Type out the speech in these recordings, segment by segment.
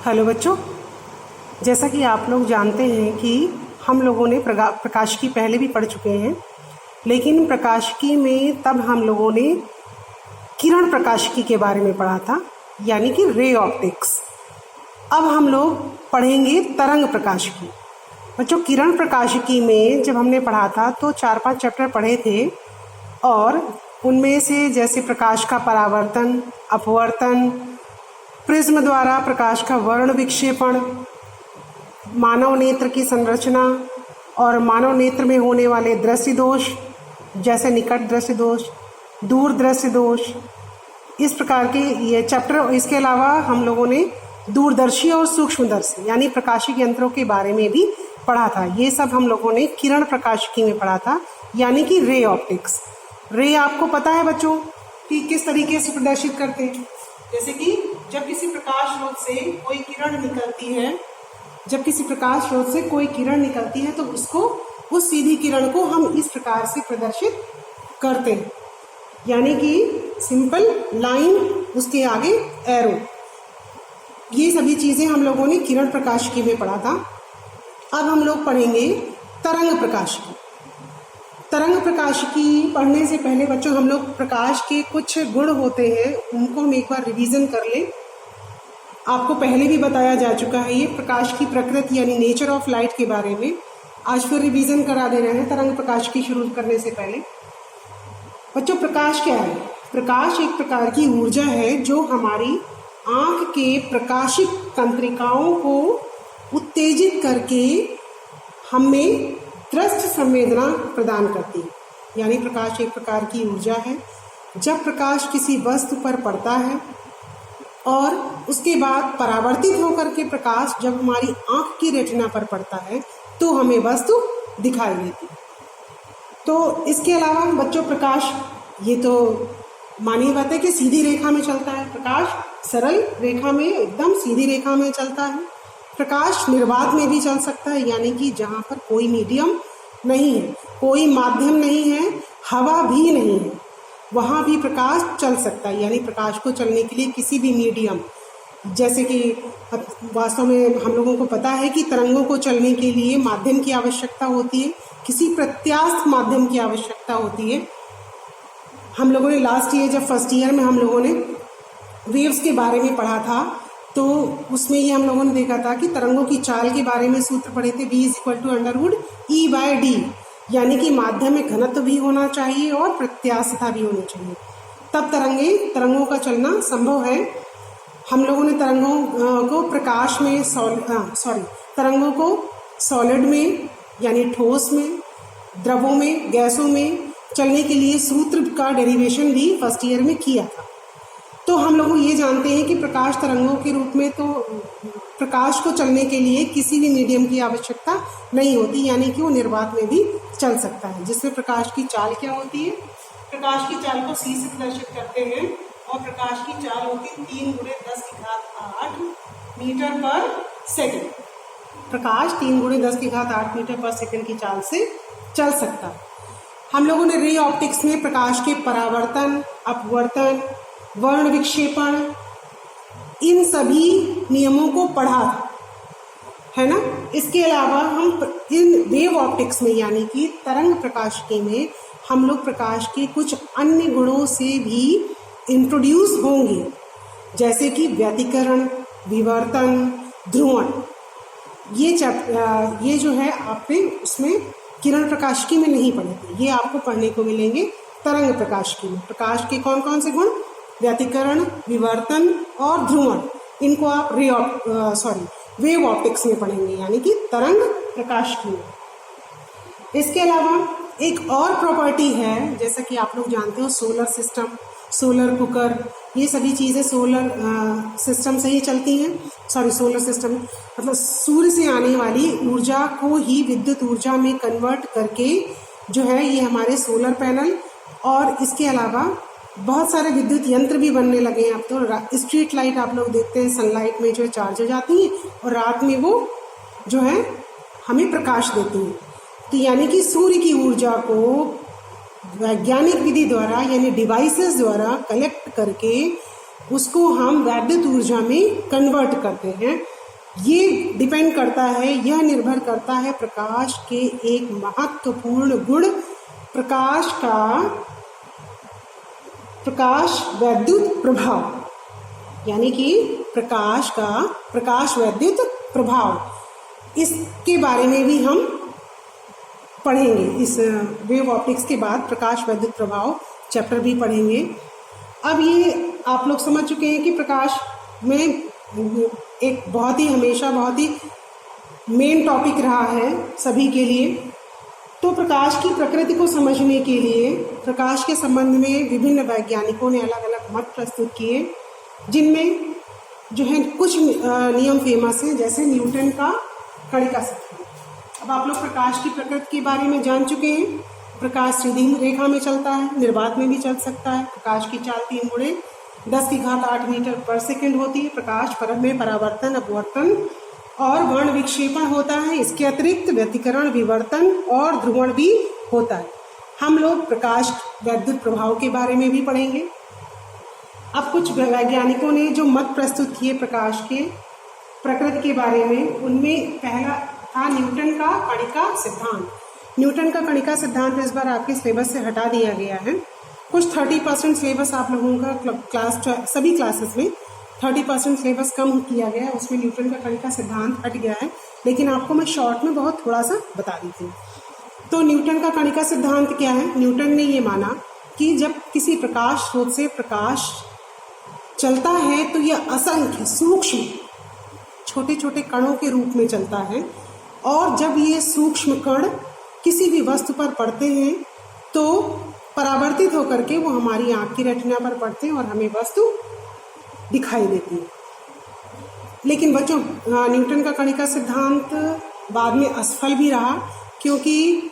Hello बच्चों, जैसा कि आप लोग जानते हैं कि हम लोगों ने प्रकाशिकी पहले भी पढ़ चुके हैं, लेकिन प्रकाशिकी में तब हम लोगों ने किरण प्रकाशिकी के बारे में पढ़ा था, यानी कि रे ऑप्टिक्स। अब हम लोग पढ़ेंगे तरंग प्रकाशिकी। बच्चों, किरण प्रकाशिकी में जब हमने पढ़ा था तो 4-5 चैप्टर पढ़े थे और उनमें से जैसे प्रकाश का परावर्तन, अपवर्तन, प्रिज्म द्वारा प्रकाश का वर्ण विक्षेपण, मानव नेत्र की संरचना और मानव नेत्र में होने वाले दृश्य दोष जैसे निकट दृश्य दोष, दूर दृश्य दोष, इस प्रकार के ये चैप्टर। इसके अलावा हम लोगों ने दूरदर्शी और सूक्ष्मदर्शी यानी प्रकाशिक यंत्रों के बारे में भी पढ़ा था। ये सब हम लोगों ने किरण प्रकाशिकी में पढ़ा था, यानी कि रे ऑप्टिक्स। रे आपको पता है बच्चों कि किस तरीके से प्रदर्शित करते हैं। जैसे कि जब किसी प्रकाश स्रोत से कोई किरण निकलती है, तो उसको उस सीधी किरण को हम इस प्रकार से प्रदर्शित करते हैं, यानी कि सिंपल लाइन, उसके आगे एरो। ये सभी चीजें हम लोगों ने किरण प्रकाशिकी में पढ़ा था। अब हम लोग पढ़ेंगे तरंग प्रकाशिकी। तरंग प्रकाशिकी पढ़ने से पहले बच्चों हम लोग प्रकाश के कुछ गुण होते हैं, उनको हम एक बार रिवीजन कर लें। आपको पहले भी बताया जा चुका है ये प्रकाश की प्रकृति यानी नेचर ऑफ लाइट के बारे में। आज फिर रिवीजन करा दे रहे हैं तरंग प्रकाशिकी शुरू करने से पहले। बच्चों, प्रकाश क्या है? प्रकाश एक प्रकार की ऊर्जा है जो हमारी आंख के प्रकाशिक तंत्रिकाओं को उत्तेजित करके हमें दृश्य संवेदना प्रदान करती है। यानी प्रकाश एक प्रकार की ऊर्जा है। जब प्रकाश किसी वस्तु पर पड़ता है और उसके बाद परावर्तित होकर के प्रकाश जब हमारी आंख की रेटिना पर पड़ता है तो हमें वस्तु दिखाई देती है। तो इसके अलावा बच्चों प्रकाश, ये तो मानी बात है कि सीधी रेखा में चलता है। प्रकाश सरल रेखा में, एकदम सीधी रेखा में चलता है। प्रकाश निर्वात में भी चल सकता है, यानी कि जहाँ पर कोई मीडियम नहीं है, कोई माध्यम नहीं है, हवा भी नहीं है, वहाँ भी प्रकाश चल सकता है। यानी प्रकाश को चलने के लिए किसी भी मीडियम, जैसे कि वास्तव में हम लोगों को पता है कि तरंगों को चलने के लिए माध्यम की आवश्यकता होती है, किसी प्रत्यास्थ माध्यम की आवश्यकता होती है। हम लोगों ने लास्ट ईयर जब फर्स्ट ईयर में हम लोगों ने वेव्स के बारे में पढ़ा था, तो उसमें ये हम लोगों ने देखा था कि तरंगों की चाल के बारे में सूत्र पढ़े थे, V=√E/d, यानी कि माध्यम में घनत्व भी होना चाहिए और प्रत्यास्थता भी होनी चाहिए, तब तरंगों का चलना संभव है। हम लोगों ने तरंगों को प्रकाश में तरंगों को सॉलिड में यानी ठोस में, द्रवों में, गैसों में चलने के लिए सूत्र का डेरिवेशन भी फर्स्ट ईयर में किया था। तो हम लोग ये जानते हैं कि प्रकाश तरंगों के रूप में तो प्रकाश को चलने के लिए किसी भी मीडियम की आवश्यकता नहीं होती, यानी कि वो निर्वात में भी चल सकता है। जिसमें प्रकाश की चाल क्या होती है? प्रकाश की चाल को C से प्रदर्शित करते हैं और प्रकाश की चाल होती है 3×10⁸ मीटर पर सेकेंड। प्रकाश 3×10⁸ मीटर पर सेकेंड की चाल से चल सकता है। हम लोगों ने रे ऑप्टिक्स में प्रकाश के परावर्तन, अपवर्तन, वर्ण विक्षेपण, इन सभी नियमों को पढ़ा है ना। इसके अलावा हम इन वेव ऑप्टिक्स में यानी कि तरंग प्रकाशिकी में हम लोग प्रकाश के कुछ अन्य गुणों से भी इंट्रोड्यूस होंगे, जैसे कि व्यतिकरण, विवर्तन, ध्रुवण। ये जो है आपने उसमें किरण प्रकाशिकी में नहीं पढ़े थे, ये आपको पढ़ने को मिलेंगे तरंग प्रकाशिकी में। प्रकाश के कौन कौन से गुण? व्यतिकरण, विवर्तन और ध्रुवण। इनको आप वेव ऑप्टिक्स में पढ़ेंगे, यानी कि तरंग प्रकाशिकी में। इसके अलावा एक और प्रॉपर्टी है, जैसा कि आप लोग जानते हो सोलर सिस्टम, सोलर कुकर, ये सभी चीज़ें सोलर सिस्टम से ही चलती हैं। सोलर सिस्टम मतलब सूर्य से आने वाली ऊर्जा को ही विद्युत ऊर्जा में कन्वर्ट करके जो है ये हमारे सोलर पैनल, और इसके अलावा बहुत सारे विद्युत यंत्र भी बनने लगे हैं अब तो। स्ट्रीट लाइट आप लोग देखते हैं, सनलाइट में जो है चार्ज हो जाती हैं और रात में वो जो है हमें प्रकाश देती हैं। तो यानी कि सूर्य की ऊर्जा को वैज्ञानिक विधि द्वारा यानी डिवाइसेस द्वारा कलेक्ट करके उसको हम वैद्युत ऊर्जा में कन्वर्ट करते हैं ये डिपेंड करता है, यह निर्भर करता है प्रकाश के एक महत्वपूर्ण गुण, प्रकाश वैद्युत प्रभाव, यानी कि प्रकाश वैद्युत प्रभाव। इसके बारे में भी हम पढ़ेंगे। इस वेव ऑप्टिक्स के बाद प्रकाश वैद्युत प्रभाव चैप्टर भी पढ़ेंगे। अब ये आप लोग समझ चुके हैं कि प्रकाश में एक हमेशा बहुत ही मेन टॉपिक रहा है सभी के लिए। तो प्रकाश की प्रकृति को समझने के लिए प्रकाश के संबंध में विभिन्न वैज्ञानिकों ने अलग अलग मत प्रस्तुत किए, जिनमें जो है कुछ नियम फेमस हैं, जैसे न्यूटन का कणिका सिद्धांत। अब आप लोग प्रकाश की प्रकृति के बारे में जान चुके हैं। प्रकाश सीधी रेखा में चलता है, निर्वात में भी चल सकता है। प्रकाश की चाल 3 गुणे 10⁸ मीटर पर सेकंड होती है। प्रकाश में परावर्तन, अपवर्तन और वर्ण विक्षेपण होता है। इसके अतिरिक्त व्यतिकरण, विवर्तन और ध्रुवण भी होता है। हम लोग प्रकाश वैद्युत प्रभाव के बारे में भी पढ़ेंगे। अब कुछ वैज्ञानिकों ने जो मत प्रस्तुत किए प्रकाश के प्रकृति के बारे में, उनमें पहला था न्यूटन का कणिका सिद्धांत। न्यूटन का कणिका सिद्धांत इस बार आपके सिलेबस से हटा दिया गया है। कुछ 30% सिलेबस आप लोगों का सभी क्लासेस में 30% सिलेबस कम किया गया है, उसमें न्यूटन का कणिका सिद्धांत हट गया है, लेकिन आपको मैं शॉर्ट में बहुत थोड़ा सा बता देती हूँ। तो न्यूटन का कणिका सिद्धांत क्या है? न्यूटन ने ये माना कि जब किसी प्रकाश स्रोत से प्रकाश चलता है तो यह असंख्य सूक्ष्म छोटे छोटे कणों के रूप में चलता है, और जब ये सूक्ष्म कण किसी भी वस्तु पर पड़ते हैं तो परावर्तित होकर के वो हमारी आंख की रेटिना पर पड़ते हैं और हमें वस्तु दिखाई देती है। लेकिन बच्चों, न्यूटन का कणिका सिद्धांत बाद में असफल भी रहा, क्योंकि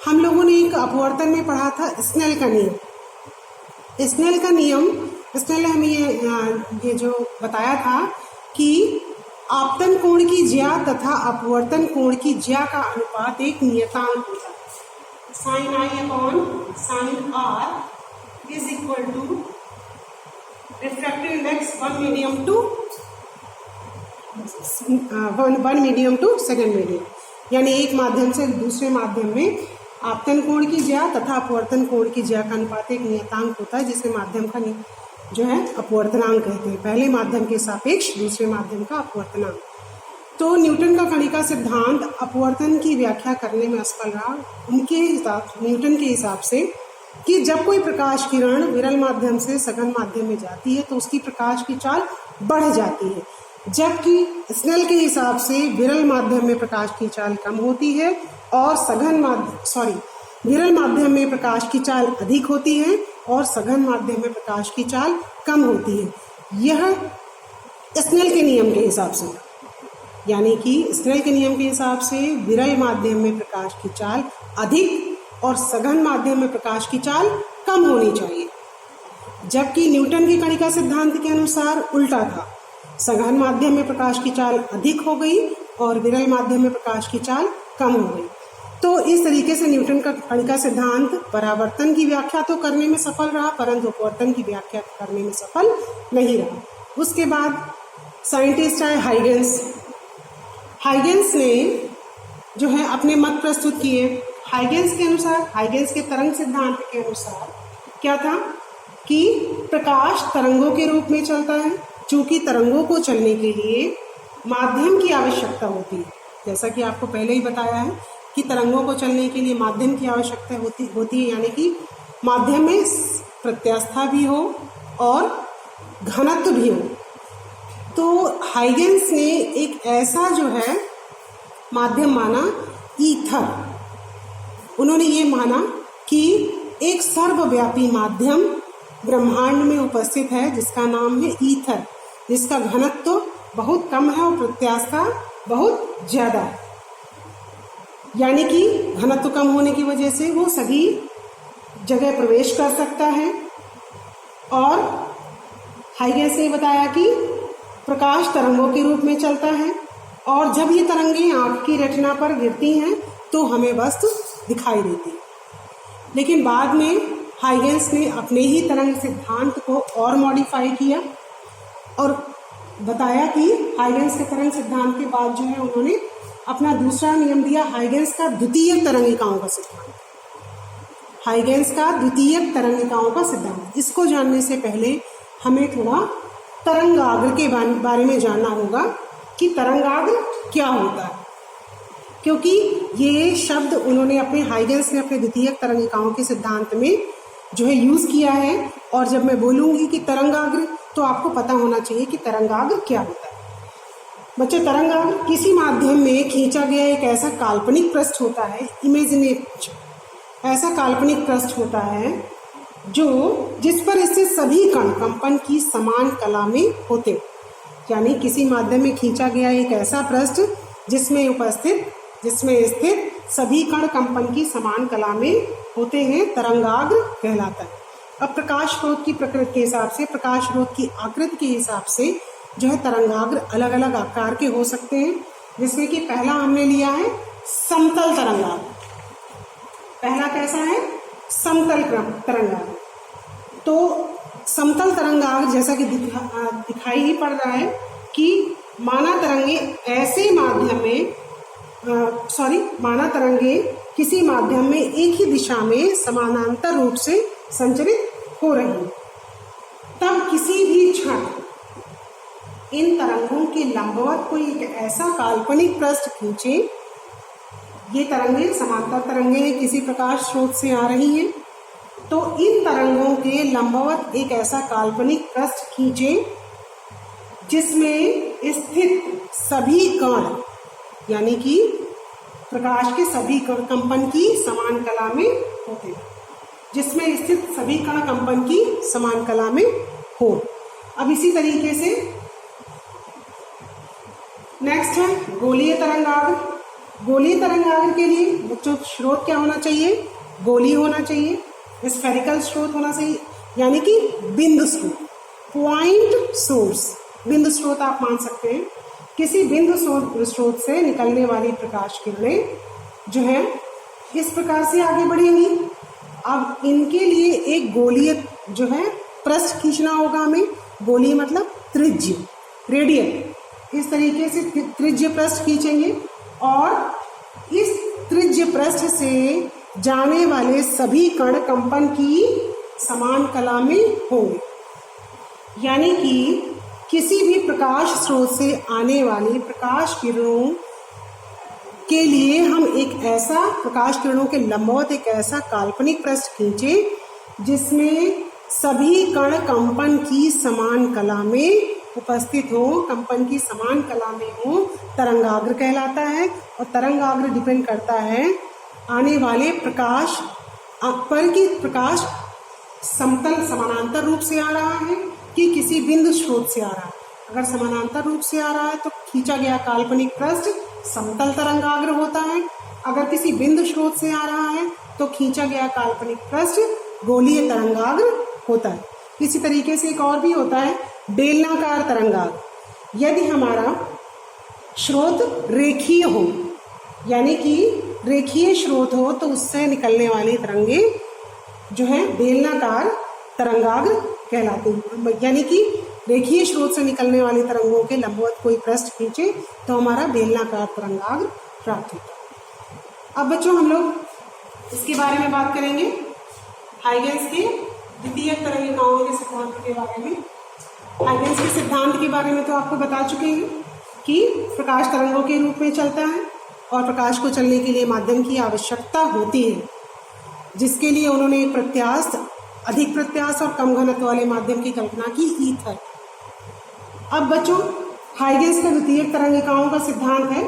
हम लोगों ने एक अपवर्तन में पढ़ा था स्नेल का नियम। स्नेल ने हमें ये जो बताया था कि आपतन कोण की ज्या तथा अपवर्तन कोण की ज्या का अनुपात एक नियतांक होता है। sin I upon sin R is equal to refractive index 1 medium to second medium, यानी एक माध्यम से दूसरे माध्यम में आपतन कोण की ज्या तथा अपवर्तन कोण की ज्या का अनुपात एक नियतांक होता है, जिसे माध्यम का जो है अपवर्तनांक कहते हैं। पहले माध्यम के सापेक्ष दूसरे माध्यम का अपवर्तनांक। तो न्यूटन का कणिका सिद्धांत अपवर्तन की व्याख्या करने में असफल रहा। न्यूटन के हिसाब से कि जब कोई प्रकाश किरण विरल माध्यम से सघन माध्यम में जाती है तो उसकी प्रकाश की चाल बढ़ जाती है, जबकि स्नेल के हिसाब से विरल माध्यम में प्रकाश की चाल कम होती है और विरल माध्यम में प्रकाश की चाल अधिक होती है और सघन माध्यम में प्रकाश की चाल कम होती है। यह स्नेल के नियम के हिसाब से, यानी कि स्नेल के नियम के हिसाब से विरल माध्यम में प्रकाश की चाल अधिक और सघन माध्यम में प्रकाश की चाल कम होनी चाहिए, जबकि न्यूटन के कणिका सिद्धांत के अनुसार उल्टा था। सघन माध्यम में प्रकाश की चाल अधिक हो गई और विरल माध्यम में प्रकाश की चाल कम हो गई। तो इस तरीके से न्यूटन का कणिका सिद्धांत परावर्तन की व्याख्या तो करने में सफल रहा, परंतु अपवर्तन की व्याख्या करने में सफल नहीं रहा। उसके बाद साइंटिस्ट आए हाइगेंस ने जो है अपने मत प्रस्तुत किए। हाइगेंस के तरंग सिद्धांत के अनुसार क्या था कि प्रकाश तरंगों के रूप में चलता है। चूंकि तरंगों को चलने के लिए माध्यम की आवश्यकता होती है, जैसा कि आपको पहले ही बताया है कि तरंगों को चलने के लिए माध्यम की आवश्यकता होती है, यानी कि माध्यम में प्रत्यास्था भी हो और घनत्व भी हो। तो हाइगेंस ने एक ऐसा जो है माध्यम माना ईथर। उन्होंने ये माना कि एक सर्वव्यापी माध्यम ब्रह्मांड में उपस्थित है जिसका नाम है ईथर, जिसका घनत्व बहुत कम है और प्रत्यास्था बहुत ज्यादा है। यानी कि घनत्व कम होने की वजह से वो सभी जगह प्रवेश कर सकता है। और हाइगेंस ने बताया कि प्रकाश तरंगों के रूप में चलता है और जब ये तरंगें आँख की रेटिना पर गिरती हैं तो हमें वस्तु दिखाई देती है। लेकिन बाद में हाइगेंस ने अपने ही तरंग सिद्धांत को और मॉडिफाई किया और बताया कि हाइगेंस के तरंग सिद्धांत के बाद जो है उन्होंने अपना दूसरा नियम दिया, हाइगेंस का द्वितीयक तरंगिकाओं का सिद्धांत। हाइगेंस का द्वितीयक तरंगिकाओं का सिद्धांत, इसको जानने से पहले हमें थोड़ा तरंगाग्र के बारे में जानना होगा कि तरंगाग्र क्या होता है, क्योंकि ये शब्द उन्होंने अपने हाइगेंस ने अपने द्वितीयक तरंगिकाओं के सिद्धांत में जो है यूज किया है। और जब मैं बोलूंगी कि तरंगाग्र, तो आपको पता होना चाहिए कि तरंगाग्र क्या होता है। बच्चों, तरंगाग्र किसी माध्यम में खींचा गया एक ऐसा काल्पनिक पृष्ठ होता है, इमेजिनेट, ऐसा काल्पनिक पृष्ठ होता है जिस पर स्थित सभी कण कंपन की समान कला में होते हैं। यानी किसी माध्यम में खींचा गया एक ऐसा पृष्ठ जिसमें स्थित सभी कण कंपन की समान कला में होते हैं, तरंगाग्र कहलाता है। अब प्रकाश स्रोत की प्रकृति के हिसाब से, प्रकाश स्रोत की आकृति के हिसाब से जो है तरंगाग्र अलग अलग आकार के हो सकते हैं, जिसमें कि पहला हमने लिया है समतल तरंगाग्र। पहला कैसा है? समतल तरंगाग्र। तो समतल तरंगाग्र जैसा कि दिखाई ही पड़ रहा है कि माना तरंगे किसी माध्यम में एक ही दिशा में समानांतर रूप से संचरित हो रही है। तब किसी भी क्षण इन तरंगों के लंबवत कोई एक ऐसा काल्पनिक पृष्ठ खींचे, ये तरंगे समांतर तरंगे हैं, किसी प्रकाश स्रोत से आ रही हैं, तो इन तरंगों के लंबवत एक ऐसा काल्पनिक पृष्ठ खींचे जिसमें स्थित सभी कण, यानी कि प्रकाश के सभी कण कंपन की समान कला में होते हैं, जिसमें स्थित सभी कण कंपन की समान कला में हो। अब इसी तरीके से नेक्स्ट है गोलीय तरंगाग्र। गोलीय तरंगाग्र के लिए बच्चों स्रोत क्या होना चाहिए? गोलीय होना चाहिए, स्फेरिकल स्रोत होना चाहिए, यानी कि बिंदु स्रोत, पॉइंट सोर्स। बिंदु स्रोत आप मान सकते हैं, किसी बिंदु स्रोत से निकलने वाली प्रकाश किरणें जो है इस प्रकार से आगे बढ़ेंगी। अब इनके लिए एक गोलीय जो है पृष्ठ खींचना होगा हमें। गोलीय मतलब त्रिज्य, रेडियल। इस तरीके से त्रिज्य पृष्ठ खींचेंगे और इस त्रिज्य पृष्ठ से जाने वाले सभी कण कंपन की समान कला में होंगे। यानी कि किसी भी प्रकाश स्रोत से आने वाली प्रकाश किरणों के लिए हम एक ऐसा प्रकाश किरणों के लंबवत एक ऐसा काल्पनिक पृष्ठ खींचे जिसमें सभी कण कंपन की समान कला में उपस्थित हो, कंपन की समान कला में हो, तरंगाग्र कहलाता है। और तरंगाग्र डिपेंड करता है आने वाले प्रकाश पर कि प्रकाश समतल समानांतर रूप से आ रहा है कि किसी बिंदु स्रोत से आ रहा है। अगर समानांतर रूप से आ रहा है तो खींचा गया काल्पनिक पृष्ठ समतल तरंगाग्र होता है। अगर किसी बिंदु स्रोत से आ रहा है तो खींचा गया काल्पनिक पृष्ठ गोलीय तरंगाग्र होता है। इसी तरीके से एक और भी होता है बेलनाकार तरंगाग्र। यदि हमारा स्रोत रेखीय हो, यानी कि रेखीय स्रोत हो, तो उससे निकलने वाली तरंगे जो है बेलनाकार तरंगाग्र कहलाते हैं। यानी कि रेखीय स्रोत से निकलने वाली तरंगों के लंबवत कोई पृष्ठ खींचे तो हमारा बेलनाकार तरंगाग्र प्राप्त होता है। अब बच्चों हम लोग इसके बारे में बात करेंगे, हाइगेंस के द्वितीयक तरंगिकाओं के सिद्धांत के बारे में। हाइगेंस के सिद्धांत के बारे में तो आपको बता चुके हैं कि प्रकाश तरंगों के रूप में चलता है और प्रकाश को चलने के लिए माध्यम की आवश्यकता होती है, जिसके लिए उन्होंने एक अधिक प्रत्यास्थ और कम घनत्व वाले माध्यम की कल्पना की, ईथर। अब बच्चों हाइगेंस का द्वितीयक तरंगिकाओं का सिद्धांत है।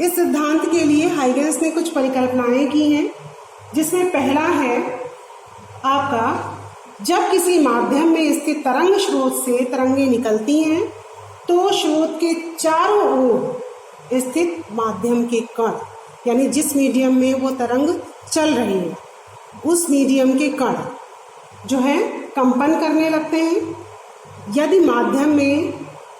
इस सिद्धांत के लिए हाइगेंस ने कुछ परिकल्पनाएं की हैं, जिसमें पहला है आपका, जब किसी माध्यम में स्थित तरंग स्रोत से तरंगे निकलती हैं तो स्रोत के चारों ओर स्थित माध्यम के कण, यानी जिस मीडियम में वो तरंग चल रही है उस मीडियम के कण जो है कंपन करने लगते हैं। यदि माध्यम में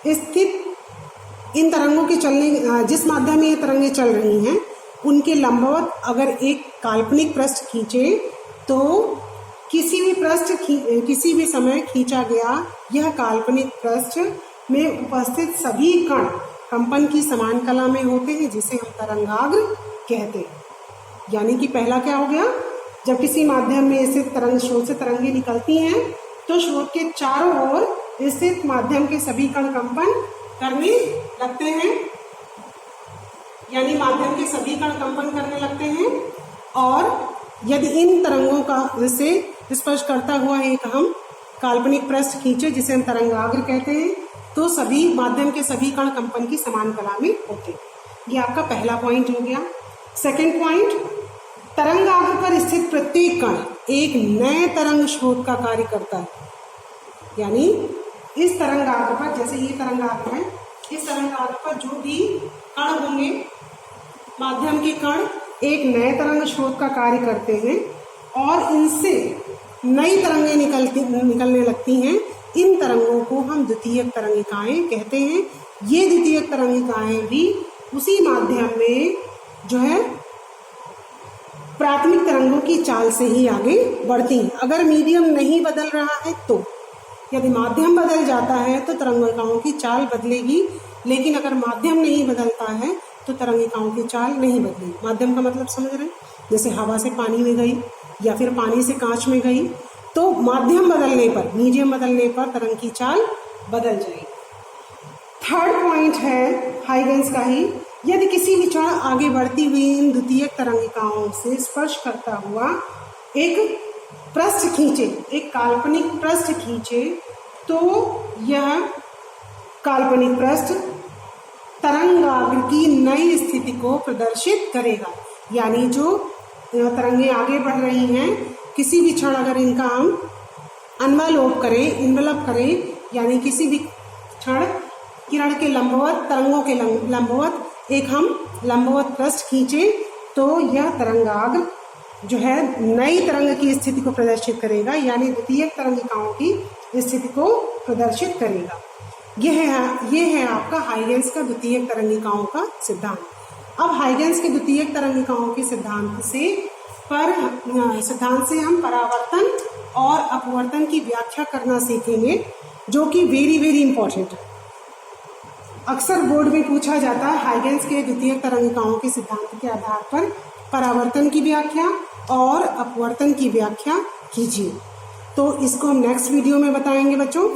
स्थित इन तरंगों के चलने, जिस माध्यम में ये तरंगे चल रही हैं उनके लंबवत अगर एक काल्पनिक पृष्ठ खींचे तो किसी भी समय खींचा गया यह काल्पनिक पृष्ठ में उपस्थित सभी कण कंपन की समान कला में होते हैं, जिसे हम तरंगाग्र कहते हैं। यानी कि पहला क्या हो गया, जब किसी माध्यम में स्थित तरंग स्रोत से तरंगे निकलती हैं तो स्रोत के चारों ओर स्थित माध्यम के सभी कण कंपन करने लगते हैं, यानी माध्यम के सभी कण कंपन करने लगते हैं। और यदि इन तरंगों का से स्पर्श करता हुआ एक हम काल्पनिक पृष्ठ खींचे, जिसे हम तरंगाग्र कहते हैं, तो सभी माध्यम के सभी कण कंपन की समान कला में होते हैं। ये आपका पहला पॉइंट हो गया। सेकंड पॉइंट, तरंगाग्र पर स्थित प्रत्येक कण एक नए तरंग स्रोत का कार्य करता है। यानी इस तरंगाग्र पर, जैसे ये तरंगाग्र है, इस तरंगाग्र पर जो भी कण होंगे, माध्यम के कण एक नए तरंग स्रोत का कार्य करते हैं और इनसे नई तरंगें निकलने लगती हैं। इन तरंगों को हम द्वितीयक तरंगिकाएं कहते हैं। ये द्वितीयक तरंगिकाएं भी उसी माध्यम में जो है प्राथमिक तरंगों की चाल से ही आगे बढ़ती हैं। अगर मीडियम नहीं बदल रहा है तो, यदि माध्यम बदल जाता है तो तरंगिकाओं की चाल बदलेगी, लेकिन अगर माध्यम नहीं बदलता है तो तरंगिकाओं की चाल नहीं बदलेगी। माध्यम का मतलब समझ रहे हैं, जैसे हवा से पानी में गई या फिर पानी से कांच में गई, तो माध्यम बदलने पर, मीडियम बदलने पर तरंग की चाल बदल जाएगी। थर्ड पॉइंट है हाइगन्स का ही, यदि किसी विचार आगे बढ़ती हुई इन द्वितीयक तरंगिकाओं से स्पर्श करता हुआ एक पृष्ठ खींचे, एक काल्पनिक पृष्ठ खींचे, तो यह काल्पनिक पृष्ठ तरंगाग्र की नई स्थिति को प्रदर्शित करेगा। यानी जो तरंगे आगे बढ़ रही हैं, किसी भी क्षण अगर इनका हम अनवलोप करें, इन्वेलप करें, यानी किसी भी क्षण किरण के लंबवत, तरंगों के लंबवत एक हम लंबवत पृष्ठ खींचे, तो यह तरंगाग्र जो है नई तरंग की स्थिति को प्रदर्शित करेगा, यानी द्वितीयक तरंगिकाओं की स्थिति को प्रदर्शित करेगा। यह है आपका हाइगन्स का द्वितीयक तरंगिकाओं का सिद्धांत। अब हाइगन्स के द्वितीयक तरंगिकाओं के सिद्धांत से हम परावर्तन और अपवर्तन की व्याख्या करना सीखेंगे, जो कि वेरी वेरी इंपॉर्टेंट है। अक्सर बोर्ड में पूछा जाता है हाइगन्स के द्वितीयक तरंगिकाओं के सिद्धांत के आधार पर परावर्तन की व्याख्या और अपवर्तन की व्याख्या कीजिए। तो इसको हम नेक्स्ट वीडियो में बताएंगे बच्चों।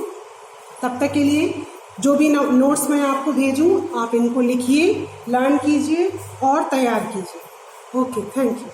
तब तक के लिए जो भी नोट्स मैं आपको भेजूं, आप इनको लिखिए, लर्न कीजिए और तैयार कीजिए। Okay, thank you.